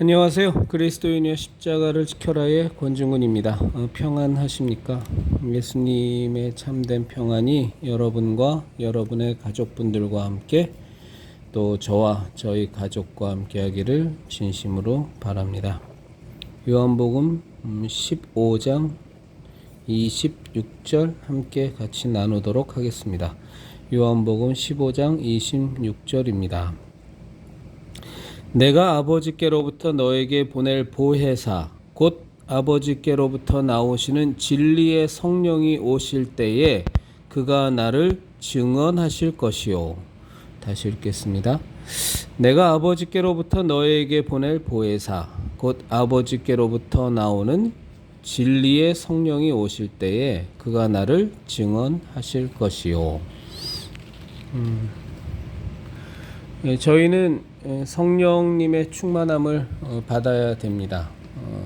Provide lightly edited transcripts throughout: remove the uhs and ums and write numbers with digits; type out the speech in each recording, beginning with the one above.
안녕하세요. 그리스도인의 십자가를 지켜라의 권중근입니다. 평안하십니까? 예수님의 참된 평안이 여러분과 여러분의 가족분들과 함께 또 저와 저희 가족과 함께 하기를 진심으로 바랍니다. 요한복음 15장 26절 함께 같이 나누도록 하겠습니다. 요한복음 15장 26절입니다. 내가 아버지께로부터 너에게 보낼 보혜사 곧 아버지께로부터 나오시는 진리의 성령이 오실 때에 그가 나를 증언하실 것이요. 다시 읽겠습니다. 내가 아버지께로부터 너에게 보낼 보혜사 곧 아버지께로부터 나오는 진리의 성령이 오실 때에 그가 나를 증언하실 것이요. 저희는 성령님의 충만함을 받아야 됩니다.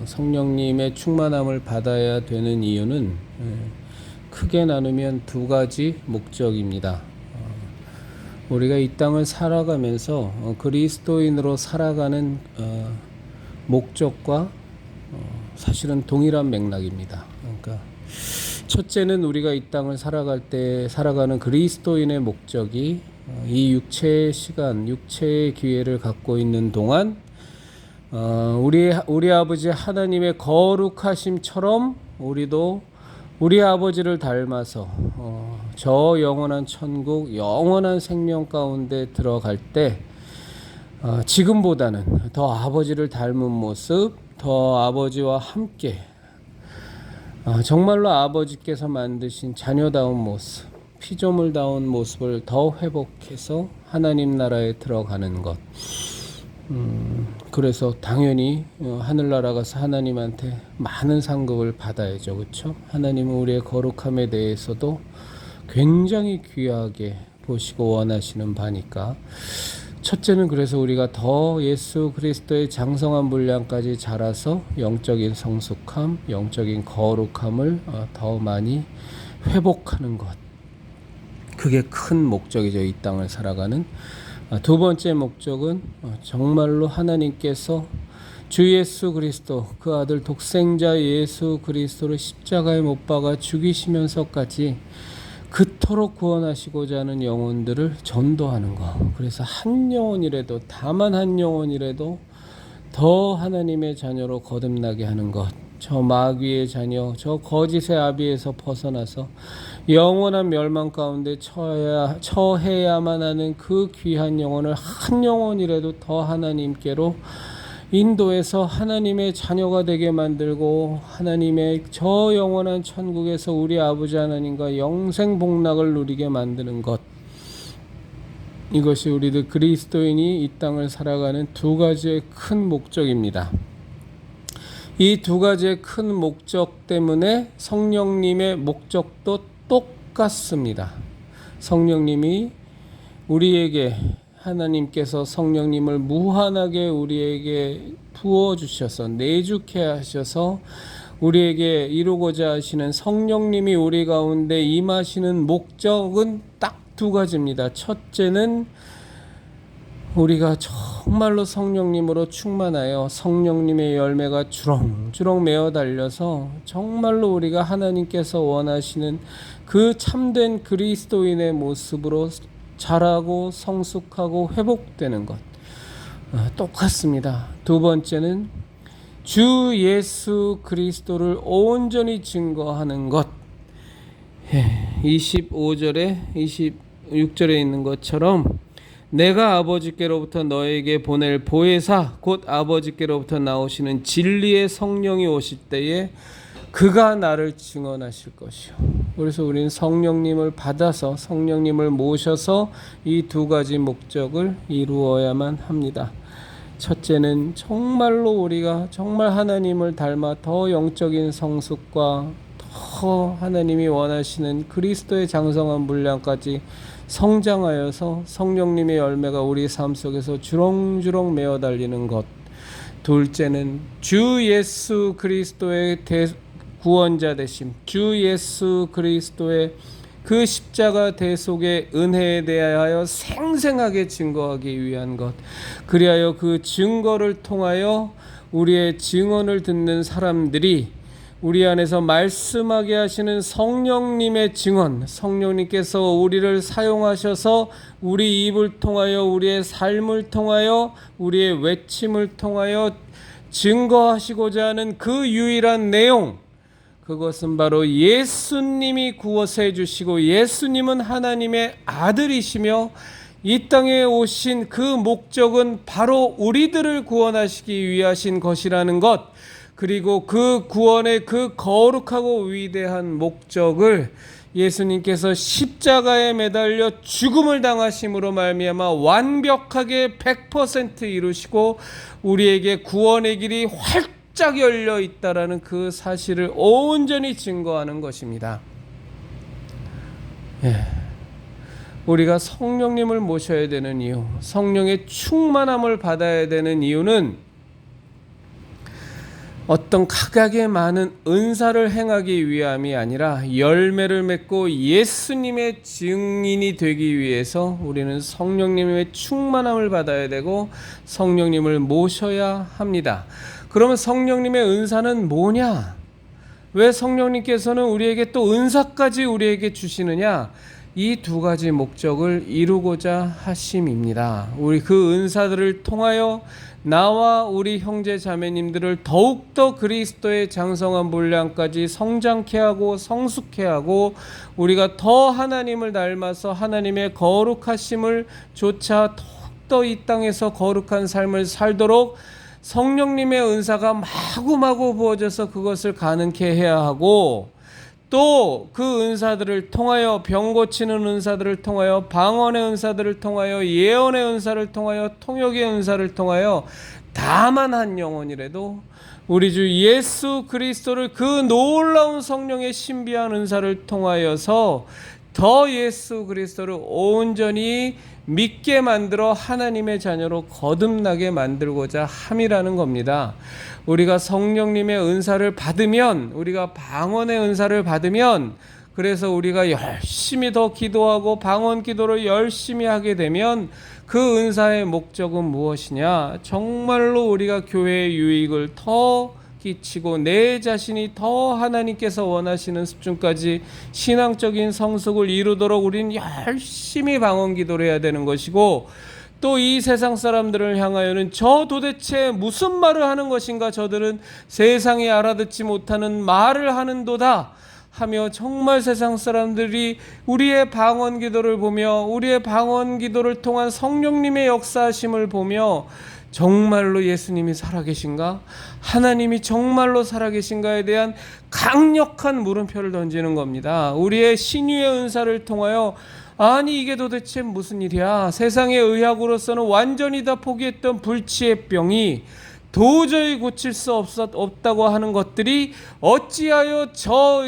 성령님의 충만함을 받아야 되는 이유는 크게 나누면 두 가지 목적입니다. 우리가 이 땅을 살아가면서 그리스도인으로 살아가는 목적과 사실은 동일한 맥락입니다. 그러니까 첫째는 우리가 이 땅을 살아갈 때 살아가는 그리스도인의 목적이 이 육체의 시간, 육체의 기회를 갖고 있는 동안 우리 아버지 하나님의 거룩하심처럼 우리도 우리 아버지를 닮아서 저 영원한 천국, 영원한 생명 가운데 들어갈 때 지금보다는 더 아버지를 닮은 모습, 더 아버지와 함께 정말로 아버지께서 만드신 자녀다운 모습, 피조물다운 모습을 더 회복해서 하나님 나라에 들어가는 것. 그래서 당연히 하늘나라 가서 하나님한테 많은 상급을 받아야죠. 그렇죠? 하나님은 우리의 거룩함에 대해서도 굉장히 귀하게 보시고 원하시는 바니까. 첫째는 그래서 우리가 더 예수 그리스도의 장성한 분량까지 자라서 영적인 성숙함, 영적인 거룩함을 더 많이 회복하는 것. 그게 큰 목적이죠. 이 땅을 살아가는. 두 번째 목적은 정말로 하나님께서 주 예수 그리스도 그 아들 독생자 예수 그리스도를 십자가에 못 박아 죽이시면서까지 그토록 구원하시고자 하는 영혼들을 전도하는 것. 그래서 한 영혼이라도, 다만 한 영혼이라도 더 하나님의 자녀로 거듭나게 하는 것. 저 마귀의 자녀, 저 거짓의 아비에서 벗어나서 영원한 멸망 가운데 처해야만 하는 그 귀한 영혼을 한 영혼이라도 더 하나님께로 인도해서 하나님의 자녀가 되게 만들고 하나님의 저 영원한 천국에서 우리 아버지 하나님과 영생 복락을 누리게 만드는 것. 이것이 우리들 그리스도인이 이 땅을 살아가는 두 가지의 큰 목적입니다. 이 두 가지의 큰 목적 때문에 성령님의 목적도 똑같습니다. 성령님이 우리에게 하나님께서 성령님을 무한하게 우리에게 부어주셔서 내주케 하셔서 우리에게 이루고자 하시는 성령님이 우리 가운데 임하시는 목적은 딱 두 가지입니다. 첫째는 우리가 정말로 성령님으로 충만하여 성령님의 열매가 주렁주렁 메어 달려서 정말로 우리가 하나님께서 원하시는 그 참된 그리스도인의 모습으로 자라고 성숙하고 회복되는 것. 똑같습니다. 두 번째는 주 예수 그리스도를 온전히 증거하는 것. 25절에 26절에 있는 것처럼 내가 아버지께로부터 너에게 보낼 보혜사 곧 아버지께로부터 나오시는 진리의 성령이 오실 때에 그가 나를 증언하실 것이요. 그래서 우리는 성령님을 받아서 성령님을 모셔서 이 두 가지 목적을 이루어야만 합니다. 첫째는 정말로 우리가 정말 하나님을 닮아 더 영적인 성숙과 더 하나님이 원하시는 그리스도의 장성한 분량까지 성장하여서 성령님의 열매가 우리 삶 속에서 주렁주렁 메어 달리는 것. 둘째는 주 예수 그리스도의 구원자 되심, 주 예수 그리스도의 그 십자가 대속의 은혜에 대하여 생생하게 증거하기 위한 것, 그리하여 그 증거를 통하여 우리의 증언을 듣는 사람들이 우리 안에서 말씀하게 하시는 성령님의 증언, 성령님께서 우리를 사용하셔서 우리 입을 통하여, 우리의 삶을 통하여, 우리의 외침을 통하여 증거하시고자 하는 그 유일한 내용, 그것은 바로 예수님이 구원해 주시고 예수님은 하나님의 아들이시며 이 땅에 오신 그 목적은 바로 우리들을 구원하시기 위하신 것이라는 것, 그리고 그 구원의 그 거룩하고 위대한 목적을 예수님께서 십자가에 매달려 죽음을 당하심으로 말미암아 완벽하게 100% 이루시고 우리에게 구원의 길이 활짝 열려 있다라는 그 사실을 온전히 증거하는 것입니다. 우리가 성령님을 모셔야 되는 이유, 성령의 충만함을 받아야 되는 이유는 어떤 각각의 많은 은사를 행하기 위함이 아니라 열매를 맺고 예수님의 증인이 되기 위해서 우리는 성령님의 충만함을 받아야 되고 성령님을 모셔야 합니다. 그러면 성령님의 은사는 뭐냐? 왜 성령님께서는 우리에게 또 은사까지 우리에게 주시느냐? 이 두 가지 목적을 이루고자 하심입니다. 우리 그 은사들을 통하여 나와 우리 형제 자매님들을 더욱더 그리스도의 장성한 분량까지 성장케 하고 성숙케 하고 우리가 더 하나님을 닮아서 하나님의 거룩하심을 조차 더욱더 이 땅에서 거룩한 삶을 살도록 성령님의 은사가 마구마구 부어져서 그것을 가능케 해야 하고, 또 그 은사들을 통하여 병 고치는 은사들을 통하여 방언의 은사들을 통하여 예언의 은사를 통하여 통역의 은사를 통하여 다만 한 영혼이라도 우리 주 예수 그리스도를 그 놀라운 성령의 신비한 은사를 통하여서 더 예수 그리스도를 온전히 믿게 만들어 하나님의 자녀로 거듭나게 만들고자 함이라는 겁니다. 우리가 성령님의 은사를 받으면, 우리가 방언의 은사를 받으면, 그래서 우리가 열심히 더 기도하고 방언 기도를 열심히 하게 되면 그 은사의 목적은 무엇이냐? 정말로 우리가 교회의 유익을 더 끼치고 내 자신이 더 하나님께서 원하시는 수준까지 신앙적인 성숙을 이루도록 우리는 열심히 방언 기도를 해야 되는 것이고, 또 이 세상 사람들을 향하여는 저 도대체 무슨 말을 하는 것인가, 저들은 세상이 알아듣지 못하는 말을 하는도다 하며 정말 세상 사람들이 우리의 방언 기도를 보며 우리의 방언 기도를 통한 성령님의 역사하심을 보며 정말로 예수님이 살아계신가? 하나님이 정말로 살아계신가에 대한 강력한 물음표를 던지는 겁니다. 우리의 신유의 은사를 통하여 아니 이게 도대체 무슨 일이야? 세상의 의학으로서는 완전히 다 포기했던 불치의 병이 도저히 고칠 수 없다고 하는 것들이 어찌하여 저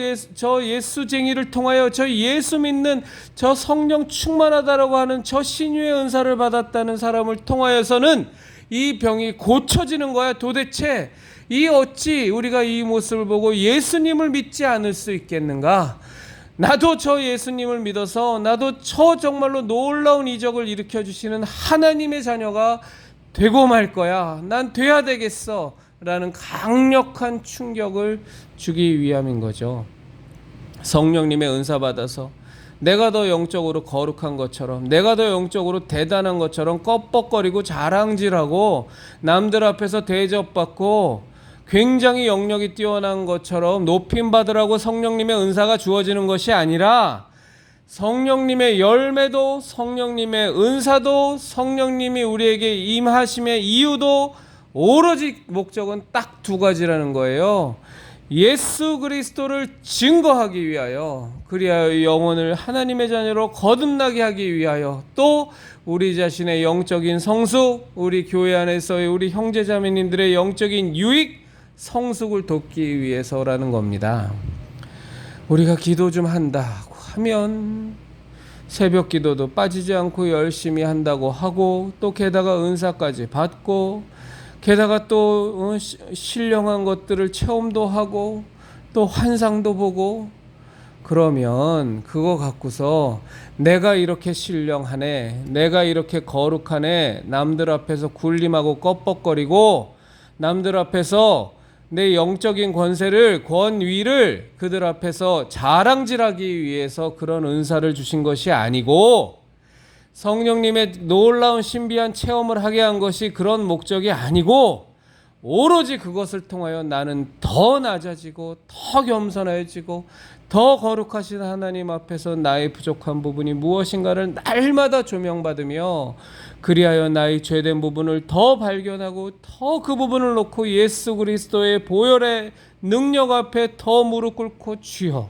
예수쟁이를 통하여 저 예수 믿는 저 성령 충만하다라고 하는 저 신유의 은사를 받았다는 사람을 통하여서는 이 병이 고쳐지는 거야. 도대체 이 어찌 우리가 이 모습을 보고 예수님을 믿지 않을 수 있겠는가? 나도 저 예수님을 믿어서 나도 저 정말로 놀라운 이적을 일으켜 주시는 하나님의 자녀가 되고 말 거야. 난 돼야 되겠어 라는 강력한 충격을 주기 위함인 거죠. 성령님의 은사 받아서 내가 더 영적으로 거룩한 것처럼, 내가 더 영적으로 대단한 것처럼 껍벅거리고 자랑질하고 남들 앞에서 대접받고 굉장히 영역이 뛰어난 것처럼 높임받으라고 성령님의 은사가 주어지는 것이 아니라, 성령님의 열매도 성령님의 은사도 성령님이 우리에게 임하심의 이유도 오로지 목적은 딱 두 가지라는 거예요. 예수 그리스도를 증거하기 위하여, 그리하여 영혼을 하나님의 자녀로 거듭나게 하기 위하여, 또 우리 자신의 영적인 성숙, 우리 교회 안에서의 우리 형제자매님들의 영적인 유익, 성숙을 돕기 위해서라는 겁니다. 우리가 기도 좀 한다고 하면 새벽 기도도 빠지지 않고 열심히 한다고 하고, 또 게다가 은사까지 받고, 게다가 또 신령한 것들을 체험도 하고, 또 환상도 보고, 그러면 그거 갖고서 내가 이렇게 신령하네, 내가 이렇게 거룩하네, 남들 앞에서 굴림하고 껍벅거리고 남들 앞에서 내 영적인 권위를 그들 앞에서 자랑질하기 위해서 그런 은사를 주신 것이 아니고, 성령님의 놀라운 신비한 체험을 하게 한 것이 그런 목적이 아니고, 오로지 그것을 통하여 나는 더 낮아지고 더 겸손해지고 더 거룩하신 하나님 앞에서 나의 부족한 부분이 무엇인가를 날마다 조명받으며, 그리하여 나의 죄된 부분을 더 발견하고 더 그 부분을 놓고 예수 그리스도의 보혈의 능력 앞에 더 무릎 꿇고, 주여,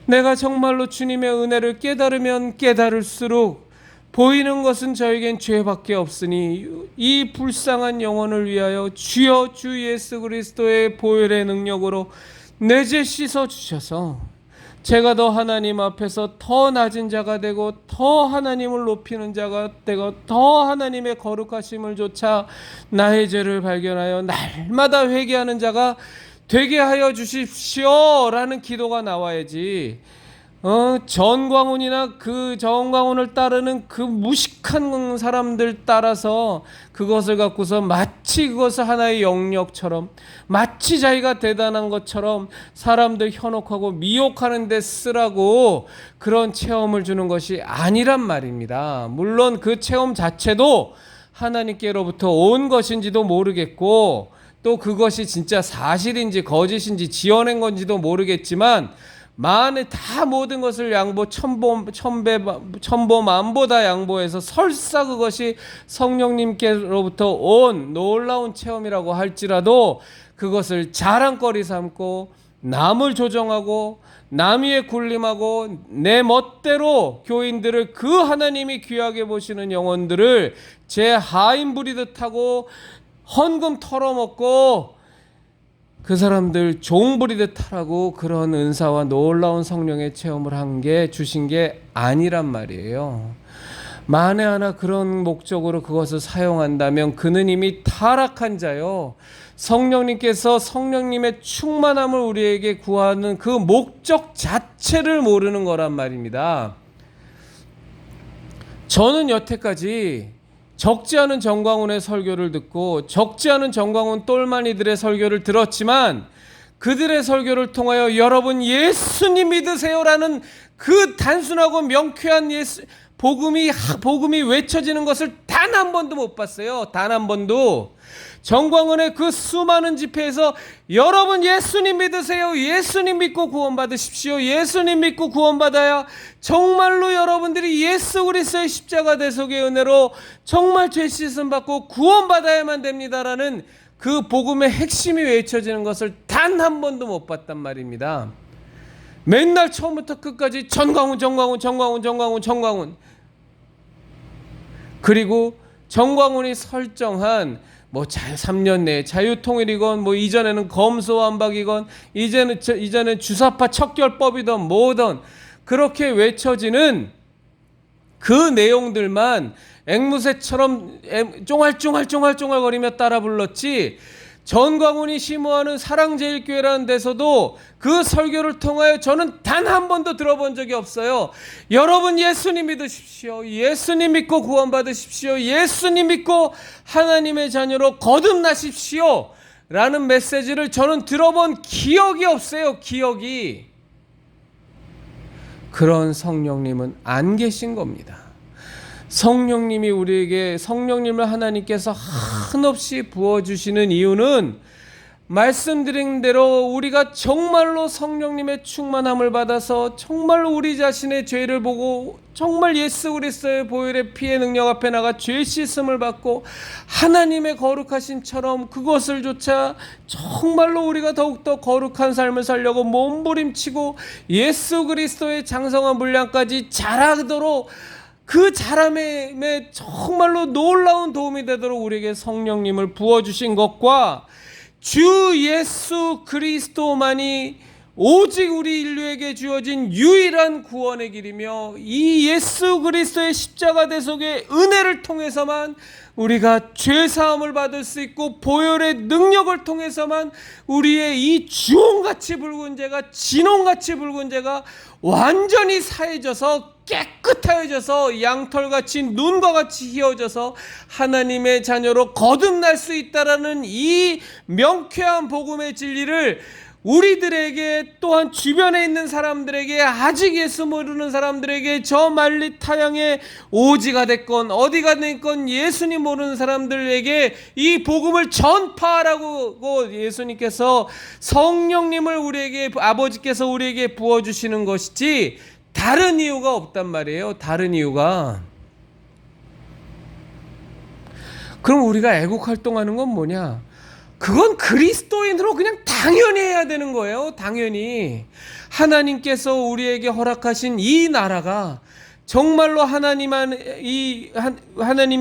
내가 정말로 주님의 은혜를 깨달으면 깨달을수록 보이는 것은 저에겐 죄밖에 없으니 이 불쌍한 영혼을 위하여 주여 주 예수 그리스도의 보혈의 능력으로 내 죄 씻어 주셔서 제가 더 하나님 앞에서 더 낮은 자가 되고 더 하나님을 높이는 자가 되고 더 하나님의 거룩하심을 조차 나의 죄를 발견하여 날마다 회개하는 자가 되게 하여 주십시오 라는 기도가 나와야지, 전광훈이나 그 정광훈을 따르는 그 무식한 사람들 따라서 그것을 갖고서 마치 그것을 하나의 영역처럼, 마치 자기가 대단한 것처럼 사람들 현혹하고 미혹하는 데 쓰라고 그런 체험을 주는 것이 아니란 말입니다. 물론 그 체험 자체도 하나님께로부터 온 것인지도 모르겠고, 또 그것이 진짜 사실인지 거짓인지 지어낸 건지도 모르겠지만, 만에 다 모든 것을 양보 천보 만보 다 양보해서 설사 그것이 성령님께로부터 온 놀라운 체험이라고 할지라도 그것을 자랑거리 삼고 남을 조정하고 남 위에 군림하고 내 멋대로 교인들을, 그 하나님이 귀하게 보시는 영혼들을 제 하인 부리듯 하고 헌금 털어먹고 그 사람들 종부리듯 하라고 그런 은사와 놀라운 성령의 체험을 주신 게 아니란 말이에요. 만에 하나 그런 목적으로 그것을 사용한다면 그는 이미 타락한 자요, 성령님께서 성령님의 충만함을 우리에게 구하는 그 목적 자체를 모르는 거란 말입니다. 저는 여태까지 적지 않은 정광훈의 설교를 듣고 적지 않은 정광훈 똘마니들의 설교를 들었지만, 그들의 설교를 통하여 여러분 예수님 믿으세요라는 그 단순하고 명쾌한 복음이 외쳐지는 것을 단 한 번도 못 봤어요. 단 한 번도. 정광훈의 그 수많은 집회에서 여러분 예수님 믿으세요, 예수님 믿고 구원받으십시오, 예수님 믿고 구원받아야 정말로 여러분들이 예수 그리스도의 십자가 대속의 은혜로 정말 죄 씻음 받고 구원받아야만 됩니다라는 그 복음의 핵심이 외쳐지는 것을 단 한 번도 못 봤단 말입니다. 맨날 처음부터 끝까지 정광훈. 그리고 정광훈이 설정한 3년 내에 자유통일이건 이전에는 검소완박이건 이제는 주사파 척결법이든 뭐든 그렇게 외쳐지는 그 내용들만 앵무새처럼 쫑알쫑알거리며 따라 불렀지, 전광훈이 심호하는 사랑제일교회라는 데서도 그 설교를 통하여 저는 단 한 번도 들어본 적이 없어요. 여러분 예수님 믿으십시오, 예수님 믿고 구원받으십시오, 예수님 믿고 하나님의 자녀로 거듭나십시오 라는 메시지를 저는 들어본 기억이 없어요. 기억이. 그런 성령님은 안 계신 겁니다. 성령님이 우리에게, 성령님을 하나님께서 한없이 부어주시는 이유는 말씀드린 대로 우리가 정말로 성령님의 충만함을 받아서 정말로 우리 자신의 죄를 보고 정말 예수 그리스도의 보혈의 피의 능력 앞에 나가 죄 씻음을 받고 하나님의 거룩하심처럼 그것을 조차 정말로 우리가 더욱더 거룩한 삶을 살려고 몸부림치고 예수 그리스도의 장성한 분량까지 자라도록, 그 자람에 정말로 놀라운 도움이 되도록 우리에게 성령님을 부어주신 것과 주 예수 그리스도만이 오직 우리 인류에게 주어진 유일한 구원의 길이며 이 예수 그리스도의 십자가 대속의 은혜를 통해서만 우리가 죄사함을 받을 수 있고 보혈의 능력을 통해서만 우리의 이 주홍같이 붉은 죄가 진홍같이 붉은 죄가 완전히 사해져서 깨끗하여져서 양털같이 눈과 같이 희어져서 하나님의 자녀로 거듭날 수 있다라는 이 명쾌한 복음의 진리를 우리들에게 또한 주변에 있는 사람들에게 아직 예수 모르는 사람들에게 저 말리 타양의 오지가 됐건 어디가 됐건 예수님 모르는 사람들에게 이 복음을 전파하라고 예수님께서 성령님을 우리에게 아버지께서 우리에게 부어주시는 것이지 다른 이유가 없단 말이에요. 다른 이유가. 그럼 우리가 애국 활동하는 건 뭐냐? 그건 그리스도인으로 그냥 당연히 해야 되는 거예요. 당연히. 하나님께서 우리에게 허락하신 이 나라가 정말로 하나님이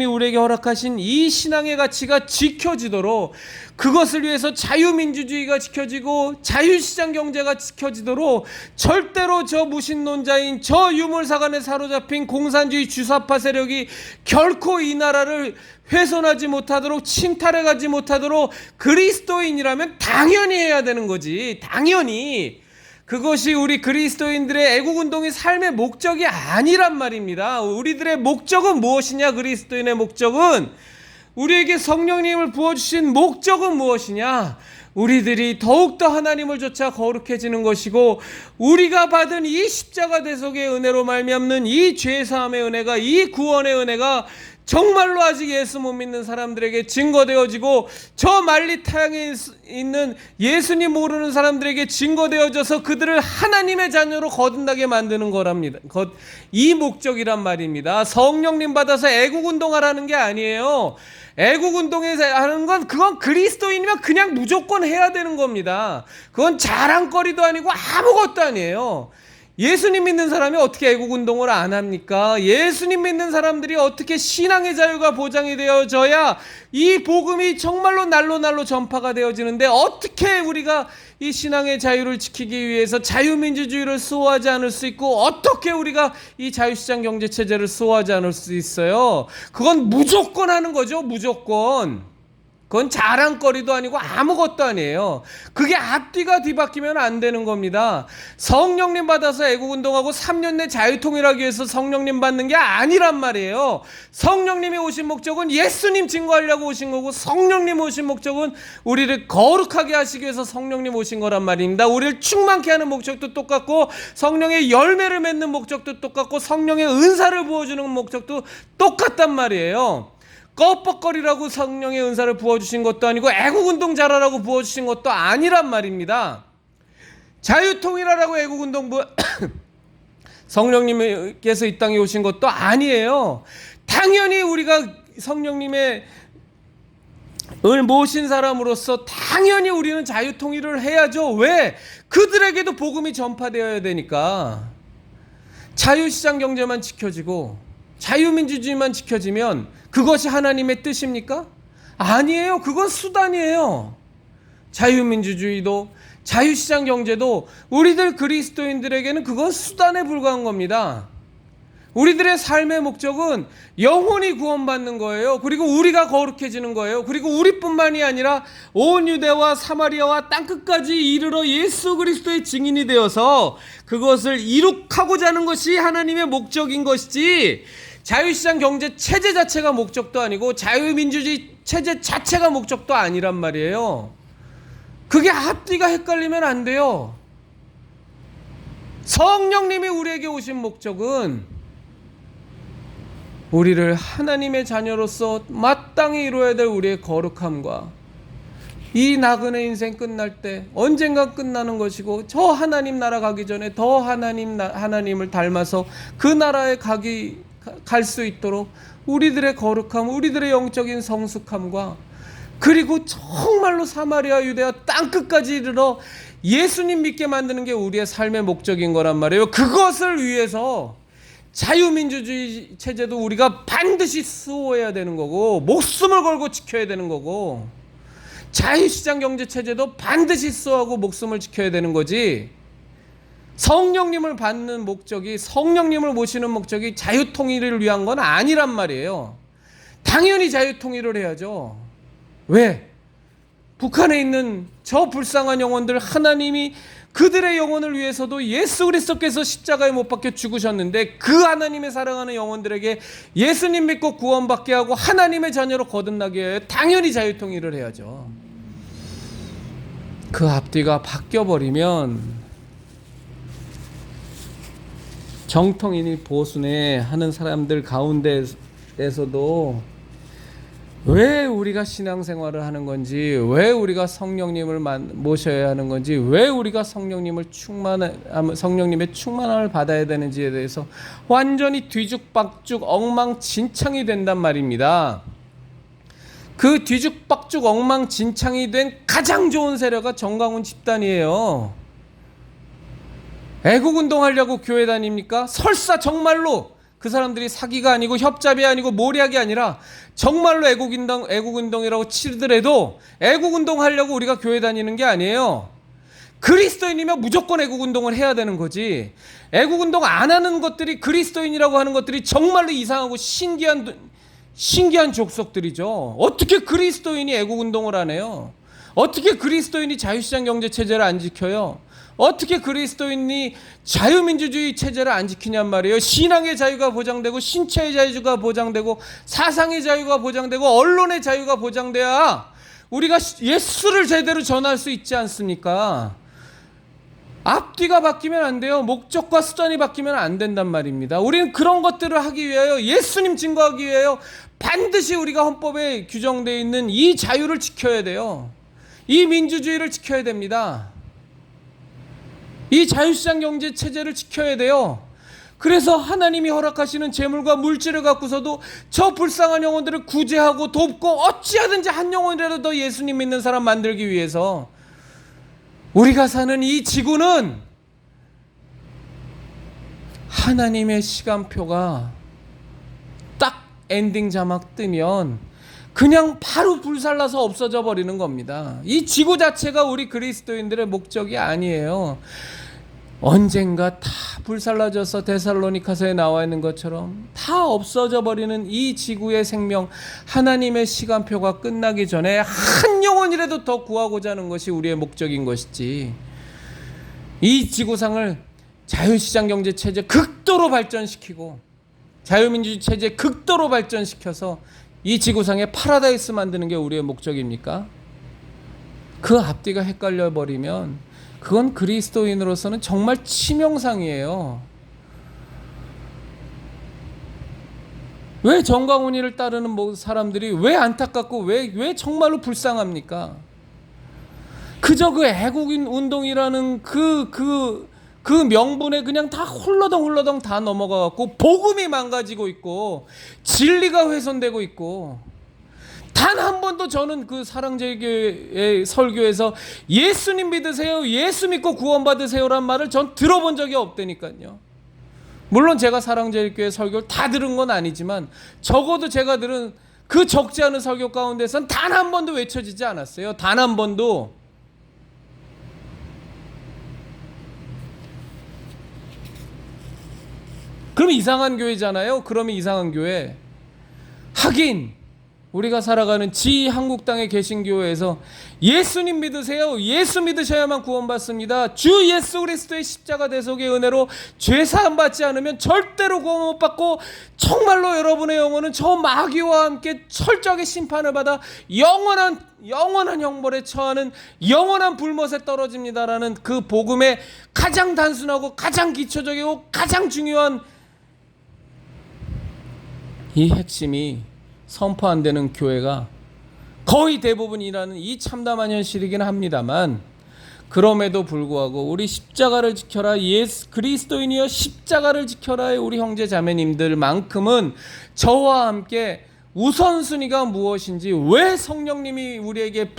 우리에게 허락하신 이 신앙의 가치가 지켜지도록 그것을 위해서 자유민주주의가 지켜지고 자유시장 경제가 지켜지도록 절대로 저 무신론자인 저 유물사관에 사로잡힌 공산주의 주사파 세력이 결코 이 나라를 훼손하지 못하도록 침탈해가지 못하도록 그리스도인이라면 당연히 해야 되는 거지. 당연히. 그것이 우리 그리스도인들의 애국운동의 삶의 목적이 아니란 말입니다. 우리들의 목적은 무엇이냐? 그리스도인의 목적은 우리에게 성령님을 부어주신 목적은 무엇이냐? 우리들이 더욱더 하나님을 쫓아 거룩해지는 것이고 우리가 받은 이 십자가 대속의 은혜로 말미암는 이 죄사함의 은혜가 이 구원의 은혜가 정말로 아직 예수 못 믿는 사람들에게 증거되어지고 저 만리 타양에 있는 예수님 모르는 사람들에게 증거되어져서 그들을 하나님의 자녀로 거듭나게 만드는 거랍니다. 이 목적이란 말입니다. 성령님 받아서 애국운동하라는 게 아니에요. 애국운동에서 하는 건 그건 그리스도인이면 그냥 무조건 해야 되는 겁니다. 그건 자랑거리도 아니고 아무것도 아니에요. 예수님 믿는 사람이 어떻게 애국운동을 안 합니까? 예수님 믿는 사람들이 어떻게 신앙의 자유가 보장이 되어져야 이 복음이 정말로 날로 전파가 되어지는데 어떻게 우리가 이 신앙의 자유를 지키기 위해서 자유민주주의를 수호하지 않을 수 있고 어떻게 우리가 이 자유시장 경제체제를 수호하지 않을 수 있어요? 그건 무조건 하는 거죠. 무조건. 그건 자랑거리도 아니고 아무것도 아니에요. 그게 앞뒤가 뒤바뀌면 안 되는 겁니다. 성령님 받아서 애국운동하고 3년 내 자유통일하기 위해서 성령님 받는 게 아니란 말이에요. 성령님이 오신 목적은 예수님 증거하려고 오신 거고 성령님 오신 목적은 우리를 거룩하게 하시기 위해서 성령님 오신 거란 말입니다. 우리를 충만케 하는 목적도 똑같고 성령의 열매를 맺는 목적도 똑같고 성령의 은사를 부어주는 목적도 똑같단 말이에요. 껍벅거리라고 성령의 은사를 부어주신 것도 아니고 애국운동 잘하라고 부어주신 것도 아니란 말입니다. 자유통일하라고 애국운동 성령님께서 이 땅에 오신 것도 아니에요. 당연히 우리가 성령님의 을 모신 사람으로서 당연히 우리는 자유통일을 해야죠. 왜? 그들에게도 복음이 전파되어야 되니까. 자유시장 경제만 지켜지고 자유민주주의만 지켜지면 그것이 하나님의 뜻입니까? 아니에요. 그건 수단이에요. 자유민주주의도 자유시장 경제도 우리들 그리스도인들에게는 그건 수단에 불과한 겁니다. 우리들의 삶의 목적은 영혼이 구원받는 거예요. 그리고 우리가 거룩해지는 거예요. 그리고 우리뿐만이 아니라 온 유대와 사마리아와 땅끝까지 이르러 예수 그리스도의 증인이 되어서 그것을 이룩하고자 하는 것이 하나님의 목적인 것이지 자유시장 경제 체제 자체가 목적도 아니고 자유민주주의 체제 자체가 목적도 아니란 말이에요. 그게 앞뒤가 헷갈리면 안 돼요. 성령님이 우리에게 오신 목적은 우리를 하나님의 자녀로서 마땅히 이루어야 될 우리의 거룩함과 이 나그네 인생 끝날 때 언젠가 끝나는 것이고 저 하나님 나라 가기 전에 더 하나님을 닮아서 그 나라에 갈 수 있도록 우리들의 거룩함, 우리들의 영적인 성숙함과 그리고 정말로 사마리아 유대와 땅끝까지 이르러 예수님 믿게 만드는 게 우리의 삶의 목적인 거란 말이에요. 그것을 위해서 자유민주주의 체제도 우리가 반드시 수호해야 되는 거고 목숨을 걸고 지켜야 되는 거고 자유시장 경제 체제도 반드시 수호하고 목숨을 지켜야 되는 거지. 성령님을 받는 목적이, 성령님을 모시는 목적이 자유통일을 위한 건 아니란 말이에요. 당연히 자유통일을 해야죠. 왜? 북한에 있는 저 불쌍한 영혼들, 하나님이 그들의 영혼을 위해서도 예수 그리스도께서 십자가에 못 박혀 죽으셨는데, 그 하나님의 사랑하는 영혼들에게 예수님 믿고 구원받게 하고 하나님의 자녀로 거듭나게 해야 당연히 자유통일을 해야죠. 그 앞뒤가 바뀌어버리면 정통이니 보수네 하는 사람들 가운데에서도 왜 우리가 신앙생활을 하는 건지, 왜 우리가 성령님을 모셔야 하는 건지, 왜 우리가 성령님의 충만함을 받아야 되는지에 대해서 완전히 뒤죽박죽 엉망진창이 된단 말입니다. 그 뒤죽박죽 엉망진창이 된 가장 좋은 세력가 정광훈 집단이에요. 애국운동하려고 교회 다닙니까? 설사 정말로 그 사람들이 사기가 아니고 협잡이 아니고 모략이 아니라 정말로 애국운동이라고 치더라도 애국운동하려고 우리가 교회 다니는 게 아니에요. 그리스도인이면 무조건 애국운동을 해야 되는 거지. 애국운동 안 하는 것들이, 그리스도인이라고 하는 것들이 정말로 이상하고 신기한 족속들이죠. 어떻게 그리스도인이 애국운동을 안 해요? 어떻게 그리스도인이 자유시장 경제체제를 안 지켜요? 어떻게 그리스도인이 자유민주주의 체제를 안 지키냔 말이에요. 신앙의 자유가 보장되고, 신체의 자유가 보장되고, 사상의 자유가 보장되고, 언론의 자유가 보장돼야 우리가 예수를 제대로 전할 수 있지 않습니까? 앞뒤가 바뀌면 안 돼요. 목적과 수단이 바뀌면 안 된단 말입니다. 우리는 그런 것들을 하기 위하여, 예수님 증거하기 위하여 반드시 우리가 헌법에 규정되어 있는 이 자유를 지켜야 돼요. 이 민주주의를 지켜야 됩니다. 이 자유시장 경제 체제를 지켜야 돼요. 그래서 하나님이 허락하시는 재물과 물질을 갖고서도 저 불쌍한 영혼들을 구제하고 돕고, 어찌하든지 한 영혼이라도 더 예수님 믿는 사람 만들기 위해서 우리가 사는 이 지구는 하나님의 시간표가 딱 엔딩 자막 뜨면 그냥 바로 불살라서 없어져 버리는 겁니다. 이 지구 자체가 우리 그리스도인들의 목적이 아니에요. 언젠가 다 불살라져서 데살로니가서에 나와 있는 것처럼 다 없어져 버리는 이 지구의 생명, 하나님의 시간표가 끝나기 전에 한 영혼이라도 더 구하고자 하는 것이 우리의 목적인 것이지, 이 지구상을 자유시장 경제 체제 극도로 발전시키고 자유민주주의 체제 극도로 발전시켜서 이 지구상에 파라다이스 만드는 게 우리의 목적입니까? 그 앞뒤가 헷갈려 버리면 그건 그리스도인으로서는 정말 치명상이에요. 왜 정광훈이를 따르는 사람들이 왜 안타깝고 왜 정말로 불쌍합니까? 그저 그 애국인 운동이라는 그 명분에 그냥 다 홀러덩 다 넘어가갖고 복음이 망가지고 있고 진리가 훼손되고 있고, 단 한 번도 저는 그 사랑제일교회의 설교에서 예수님 믿으세요, 예수 믿고 구원받으세요란 말을 전 들어본 적이 없다니까요. 물론 제가 사랑제일교회 설교를 다 들은 건 아니지만 적어도 제가 들은 그 적지 않은 설교 가운데선 단 한 번도 외쳐지지 않았어요. 단 한 번도. 그럼 이상한 교회잖아요. 그러면 이상한 교회. 하긴 우리가 살아가는 한국당의 개신교회에서 예수님 믿으세요, 예수 믿으셔야만 구원받습니다, 주 예수 그리스도의 십자가 대속의 은혜로 죄 사함 받지 않으면 절대로 구원 못 받고 정말로 여러분의 영혼은 저 마귀와 함께 철저하게 심판을 받아 영원한 형벌에 처하는 영원한 불못에 떨어집니다라는 그 복음의 가장 단순하고 가장 기초적이고 가장 중요한 이 핵심이 선포 안 되는 교회가 거의 대부분이라는 이 참담한 현실이긴 합니다만, 그럼에도 불구하고 우리 십자가를 지켜라, 예수 그리스도인이여 십자가를 지켜라의 우리 형제 자매님들만큼은 저와 함께 우선순위가 무엇인지, 왜 성령님이 우리에게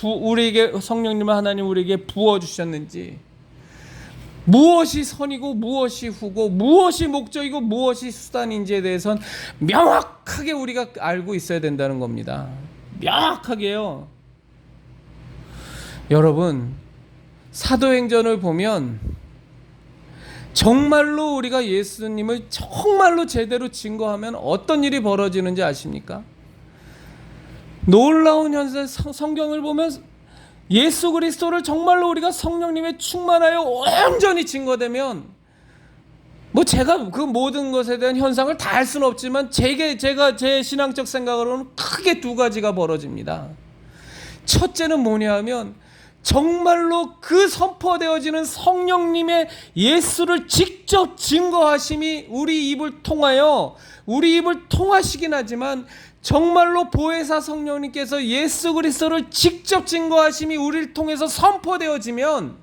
성령님을 하나님 우리에게 부어 주셨는지, 무엇이 선이고 무엇이 후고 무엇이 목적이고 무엇이 수단인지에 대해서는 명확하게 우리가 알고 있어야 된다는 겁니다. 명확하게요. 여러분, 사도행전을 보면 정말로 우리가 예수님을 정말로 제대로 증거하면 어떤 일이 벌어지는지 아십니까? 놀라운 현세. 성경을 보면 예수 그리스도를 정말로 우리가 성령님의 충만하여 온전히 증거되면, 뭐 제가 그 모든 것에 대한 현상을 다 알 수는 없지만 제가 제 신앙적 생각으로는 크게 두 가지가 벌어집니다. 첫째는 뭐냐 하면, 정말로 그 선포되어지는 성령님의 예수를 직접 증거하심이 우리 입을 통하시긴 하지만, 정말로 보혜사 성령님께서 예수 그리스도를 직접 증거하심이 우리를 통해서 선포되어지면,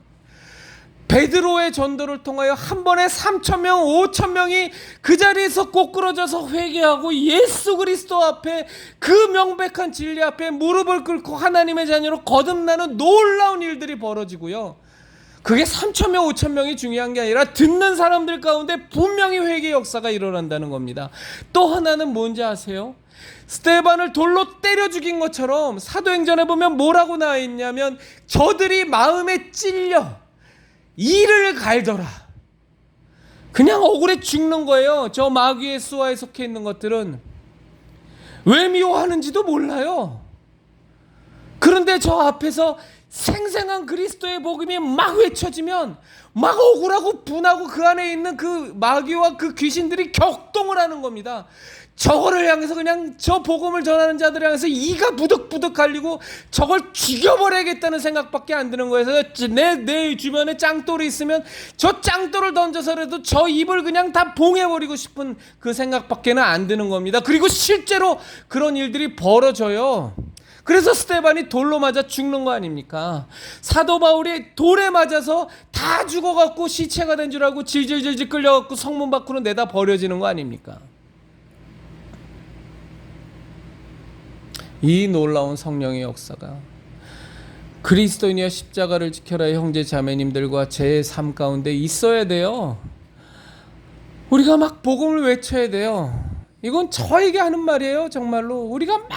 베드로의 전도를 통하여 한 번에 3,000명, 5,000명이 그 자리에서 꼬꾸러져서 회개하고 예수 그리스도 앞에, 그 명백한 진리 앞에 무릎을 꿇고 하나님의 자녀로 거듭나는 놀라운 일들이 벌어지고요. 그게 3,000명, 5,000명이 중요한 게 아니라 듣는 사람들 가운데 분명히 회개 역사가 일어난다는 겁니다. 또 하나는 뭔지 아세요? 스데반을 돌로 때려 죽인 것처럼 사도행전에 보면 뭐라고 나와 있냐면, 저들이 마음에 찔려 이를 갈더라. 그냥 억울해 죽는 거예요. 저 마귀의 수하에 속해 있는 것들은 왜 미워하는지도 몰라요. 그런데 저 앞에서 생생한 그리스도의 복음이 막 외쳐지면 막 억울하고 분하고 그 안에 있는 그 마귀와 그 귀신들이 격동을 하는 겁니다. 저거를 향해서, 그냥 저 복음을 전하는 자들을 향해서 이가 부득부득 갈리고 저걸 죽여버려야겠다는 생각밖에 안 드는 거예요. 그래서 내 주변에 짱돌이 있으면 저 짱돌을 던져서라도 저 입을 그냥 다 봉해버리고 싶은 그 생각밖에는 안 드는 겁니다. 그리고 실제로 그런 일들이 벌어져요. 그래서 스데반이 돌로 맞아 죽는 거 아닙니까? 사도 바울이 돌에 맞아서 다 죽어갖고 시체가 된 줄 알고 질질질질 끌려갖고 성문 밖으로 내다 버려지는 거 아닙니까? 이 놀라운 성령의 역사가 그리스도인이여 십자가를 지켜라 형제 자매님들과 제 삶 가운데 있어야 돼요. 우리가 막 복음을 외쳐야 돼요. 이건 저에게 하는 말이에요. 정말로 우리가 막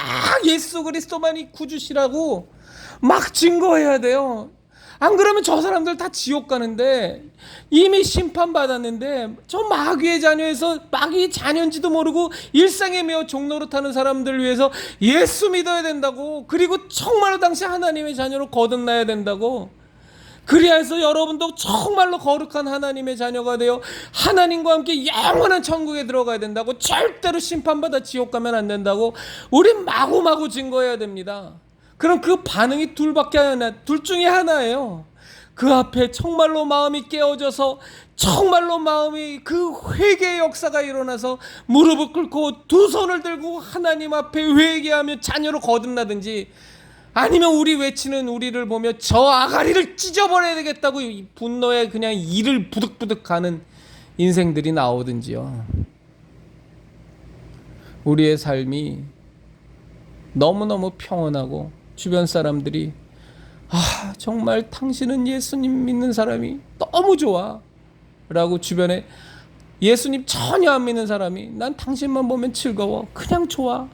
예수 그리스도만이 구주시라고 막 증거해야 돼요. 안 그러면 저 사람들 다 지옥 가는데, 이미 심판받았는데 저 마귀의 자녀에서 마귀의 자녀인지도 모르고 일상에 매어 종노릇하는 사람들을 위해서 예수 믿어야 된다고, 그리고 정말로 당시 하나님의 자녀로 거듭나야 된다고, 그리하여 여러분도 정말로 거룩한 하나님의 자녀가 되어 하나님과 함께 영원한 천국에 들어가야 된다고, 절대로 심판받아 지옥 가면 안 된다고 우린 마구마구 증거해야 됩니다. 그럼 그 반응이 둘 중에 하나예요. 그 앞에 정말로 마음이 깨어져서, 정말로 마음이 그 회개의 역사가 일어나서 무릎을 꿇고 두 손을 들고 하나님 앞에 회개하며 자녀로 거듭나든지, 아니면 우리 외치는 우리를 보며 저 아가리를 찢어버려야 되겠다고 이 분노에 그냥 이를 부득부득 가는 인생들이 나오든지요. 우리의 삶이 너무너무 평온하고 주변 사람들이 정말 당신은 예수님 믿는 사람이 너무 좋아 라고, 주변에 예수님 전혀 안 믿는 사람이 난 당신만 보면 즐거워, 그냥 좋아,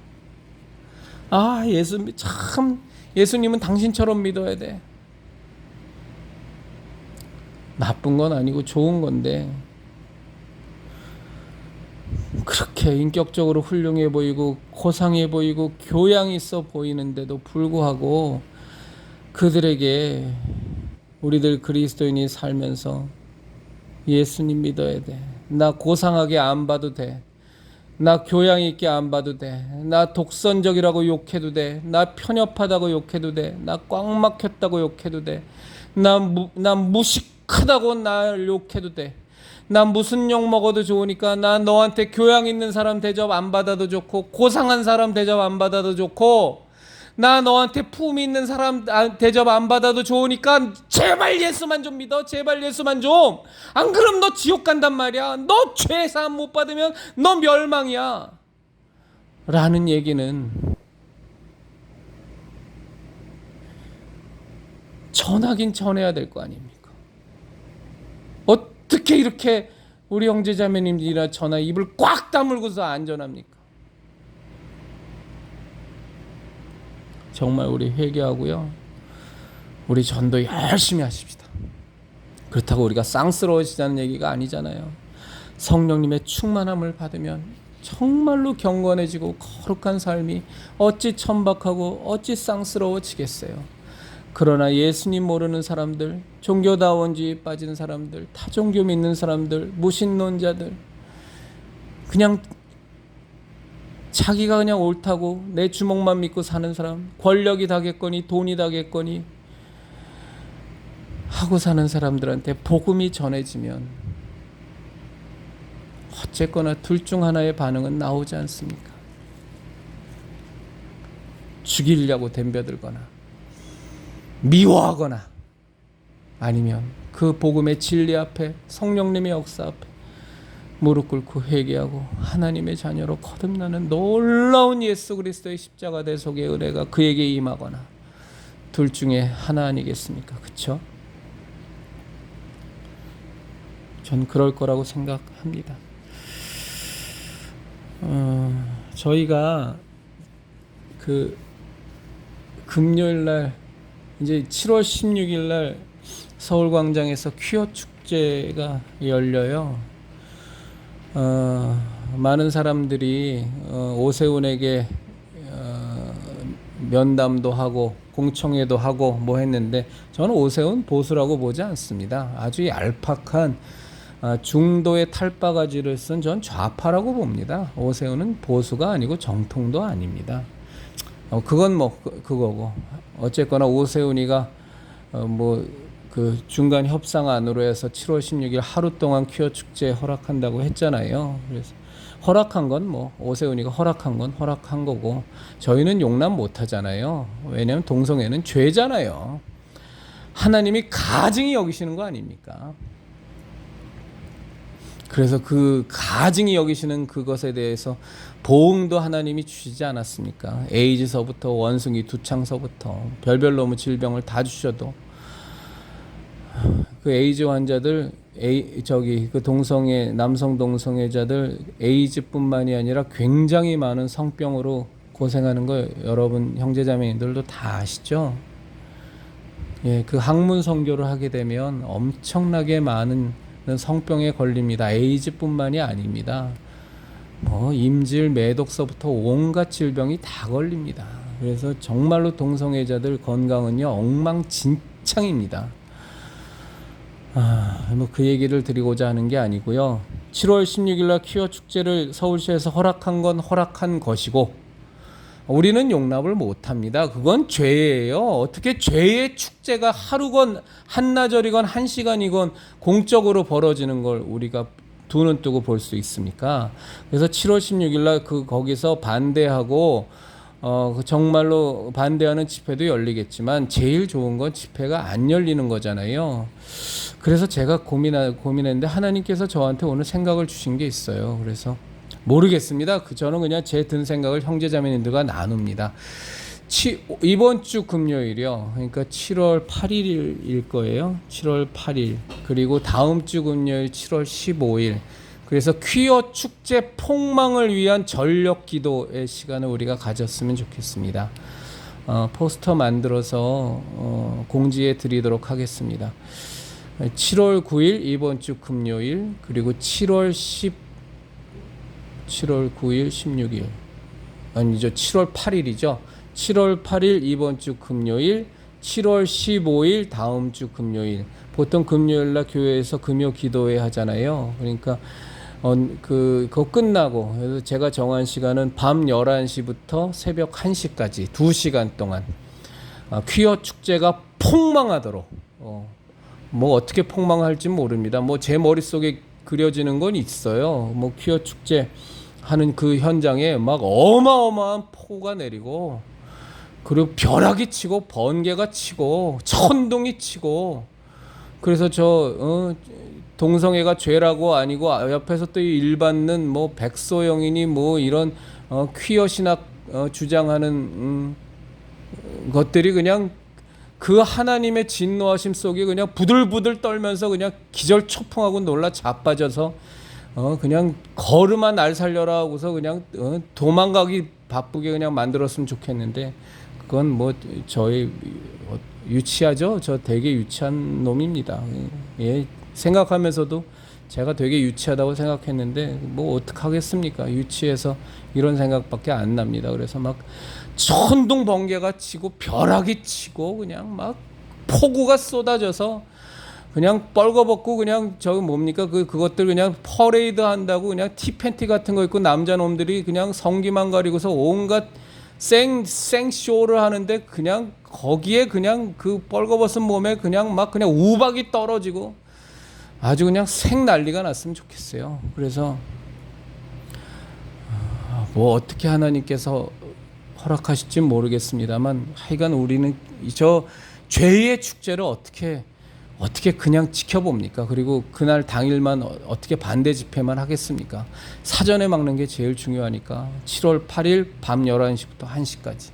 예수님은 당신처럼 믿어야 돼. 나쁜 건 아니고 좋은 건데, 그렇게 인격적으로 훌륭해 보이고 고상해 보이고 교양 있어 보이는데도 불구하고 그들에게 우리들 그리스도인이 살면서 예수님 믿어야 돼, 나 고상하게 안 봐도 돼, 나 교양 있게 안 봐도 돼, 나 독선적이라고 욕해도 돼, 나 편협하다고 욕해도 돼, 나 꽉 막혔다고 욕해도 돼, 나 무식하다고 날 욕해도 돼, 나 무슨 욕 먹어도 좋으니까 나 너한테 교양 있는 사람 대접 안 받아도 좋고, 고상한 사람 대접 안 받아도 좋고, 나 너한테 품 있는 사람 대접 안 받아도 좋으니까 제발 예수만 좀 믿어, 제발 예수만 좀. 안 그럼 너 지옥 간단 말이야. 너 죄 사함 못 받으면 너 멸망이야 라는 얘기는 전하긴 전해야 될 거 아닙니까? 어떻게 이렇게 우리 형제자매님들이나 저나 입을 꽉 다물고서 안전합니까? 정말 우리 회개하고요, 우리 전도 열심히 하십시다. 그렇다고 우리가 쌍스러워지자는 얘기가 아니잖아요. 성령님의 충만함을 받으면 정말로 경건해지고 거룩한 삶이 어찌 천박하고 어찌 쌍스러워지겠어요. 그러나 예수님 모르는 사람들, 종교다원주의에 빠진 사람들, 타종교 믿는 사람들, 무신론자들, 그냥 자기가 그냥 옳다고 내 주먹만 믿고 사는 사람, 권력이 다겠거니 돈이 다겠거니 하고 사는 사람들한테 복음이 전해지면 어쨌거나 둘 중 하나의 반응은 나오지 않습니까? 죽이려고 덤벼들거나 미워하거나 아니면 그 복음의 진리 앞에, 성령님의 역사 앞에 무릎 꿇고 회개하고 하나님의 자녀로 거듭나는 놀라운 예수 그리스도의 십자가 대속의 은혜가 그에게 임하거나, 둘 중에 하나 아니겠습니까? 그렇죠? 전 그럴 거라고 생각합니다. 저희가 그 금요일 날 이제 7월 16일 날 서울광장에서 퀴어 축제가 열려요. 많은 사람들이 오세훈에게 면담도 하고 공청회도 하고 뭐 했는데, 저는 오세훈 보수라고 보지 않습니다. 아주 얄팍한 중도의 탈바가지를 쓴 전 좌파라고 봅니다. 오세훈은 보수가 아니고 정통도 아닙니다. 그건 뭐 그거고, 어쨌거나 오세훈이가 그 중간 협상안으로 해서 7월 16일 하루 동안 퀴어 축제 허락한다고 했잖아요. 그래서 허락한 건 뭐 오세훈이가 허락한 건 허락한 거고, 저희는 용납 못 하잖아요. 왜냐하면 동성애는 죄잖아요. 하나님이 가증히 여기시는 거 아닙니까? 그래서 그 가증히 여기시는 그것에 대해서 보응도 하나님이 주시지 않았습니까? 에이즈서부터 원숭이 두창서부터 별별 너무 질병을 다 주셔도 그 에이즈 환자들, 그 동성애, 남성 동성애자들 에이즈뿐만이 아니라 굉장히 많은 성병으로 고생하는 거 여러분 형제자매님들도 다 아시죠? 예, 그 학문 선교를 하게 되면 엄청나게 많은 성병에 걸립니다. 에이즈뿐만이 아닙니다. 임질, 매독서부터 온갖 질병이 다 걸립니다. 그래서 정말로 동성애자들 건강은요 엉망진창입니다. 그 얘기를 드리고자 하는 게 아니고요. 7월 16일 날 퀴어 축제를 서울시에서 허락한 건 허락한 것이고, 우리는 용납을 못합니다. 그건 죄예요. 어떻게 죄의 축제가 하루건 한나절이건 한 시간이건 공적으로 벌어지는 걸 우리가 두 눈 뜨고 볼 수 있습니까? 그래서 7월 16일 날 거기서 반대하고 정말로 반대하는 집회도 열리겠지만 제일 좋은 건 집회가 안 열리는 거잖아요. 그래서 제가 고민했는데 하나님께서 저한테 오늘 생각을 주신 게 있어요. 그래서 모르겠습니다. 저는 그냥 제 든 생각을 형제자매님들과 나눕니다. 이번 주 금요일이요. 그러니까 7월 8일일 거예요. 7월 8일. 그리고 다음 주 금요일 7월 15일. 그래서 퀴어 축제 폭망을 위한 전력 기도의 시간을 우리가 가졌으면 좋겠습니다. 포스터 만들어서 공지해 드리도록 하겠습니다. 7월 9일 이번 주 금요일, 그리고 7월 9일 16일 아니죠, 7월 8일이죠. 7월 8일 이번 주 금요일, 7월 15일 다음 주 금요일. 보통 금요일 날 교회에서 금요 기도회 하잖아요. 그러니까 그거 끝나고, 그래서 제가 정한 시간은 밤 11시부터 새벽 1시까지 2시간 동안 퀴어 축제가 폭망하도록, 뭐 어떻게 폭망할지 모릅니다. 뭐 제 머릿속에 그려지는 건 있어요. 뭐 퀴어 축제 하는 그 현장에 막 어마어마한 폭우가 내리고, 그리고 벼락이 치고 번개가 치고 천둥이 치고, 그래서 동성애가 죄라고 아니고 옆에서 또 일받는 뭐 백소영이니 뭐 이런 퀴어 신학 주장하는 것들이 그냥 그 하나님의 진노하심 속에 그냥 부들부들 떨면서 그냥 기절초풍하고 놀라 자빠져서 그냥 걸음아 날 살려라 하고서 그냥 도망가기 바쁘게 그냥 만들었으면 좋겠는데, 그건 뭐 저희 유치하죠. 저 되게 유치한 놈입니다. 예, 생각하면서도 제가 되게 유치하다고 생각했는데 뭐 어떡하겠습니까? 유치해서 이런 생각밖에 안 납니다. 그래서 막 천둥 번개가 치고 벼락이 치고 그냥 막 폭우가 쏟아져서 그냥 뻘거벗고 그냥 저기 뭡니까 그것들 그냥 퍼레이드 한다고 그냥 티팬티 같은 거 입고 남자 놈들이 그냥 성기만 가리고서 온갖 생쇼를 하는데 그냥 거기에 그냥 그 뻘거벗은 몸에 그냥 막 그냥 우박이 떨어지고 아주 그냥 생 난리가 났으면 좋겠어요. 그래서 뭐 어떻게 하나님께서 허락하실지 모르겠습니다만 하여간 우리는 저 죄의 축제를 어떻게 그냥 지켜봅니까? 그리고 그날 당일만 어떻게 반대 집회만 하겠습니까? 사전에 막는 게 제일 중요하니까 7월 8일 밤 11시부터 1시까지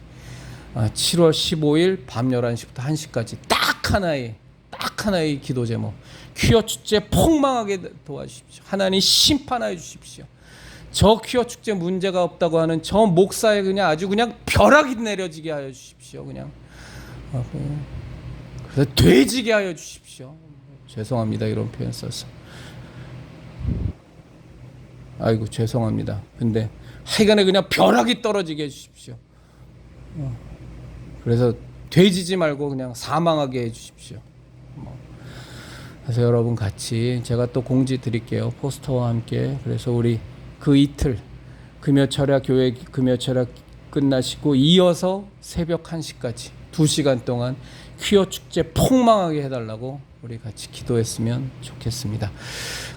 7월 15일 밤 11시부터 1시까지 딱 하나의 기도 제목 퀴어 축제 폭망하게 도와주십시오. 하나님 심판하여 주십시오. 저 퀴어 축제 문제가 없다고 하는 저 목사에 그냥 아주 그냥 벼락이 내려지게 하여 주십시오. 그냥 그래서 돼지게 하여 주십시오. 죄송합니다. 이런 표현 써서. 아이고 죄송합니다. 근데 하여간에 그냥 벼락이 떨어지게 해 주십시오. 그래서 돼지지 말고 그냥 사망하게 해 주십시오. 그래서 여러분 같이 제가 또 공지 드릴게요. 포스터와 함께. 그래서 우리 그 이틀 금요철야 교회 금요철야 끝나시고 이어서 새벽 1시까지 2시간 동안 퀴어 축제 폭망하게 해달라고 우리 같이 기도했으면 좋겠습니다.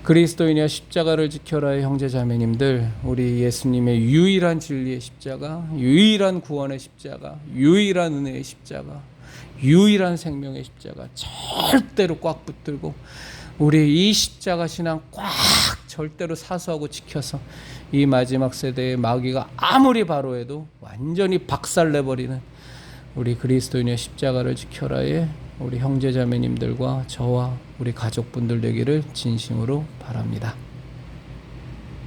그리스도인이여 십자가를 지켜라의 형제 자매님들, 우리 예수님의 유일한 진리의 십자가, 유일한 구원의 십자가, 유일한 은혜의 십자가, 유일한 생명의 십자가 절대로 꽉 붙들고 우리 이 십자가 신앙 꽉 절대로 사수하고 지켜서 이 마지막 세대의 마귀가 아무리 바로해도 완전히 박살내버리는 우리 그리스도인의 십자가를 지켜라의 우리 형제자매님들과 저와 우리 가족분들 되기를 진심으로 바랍니다.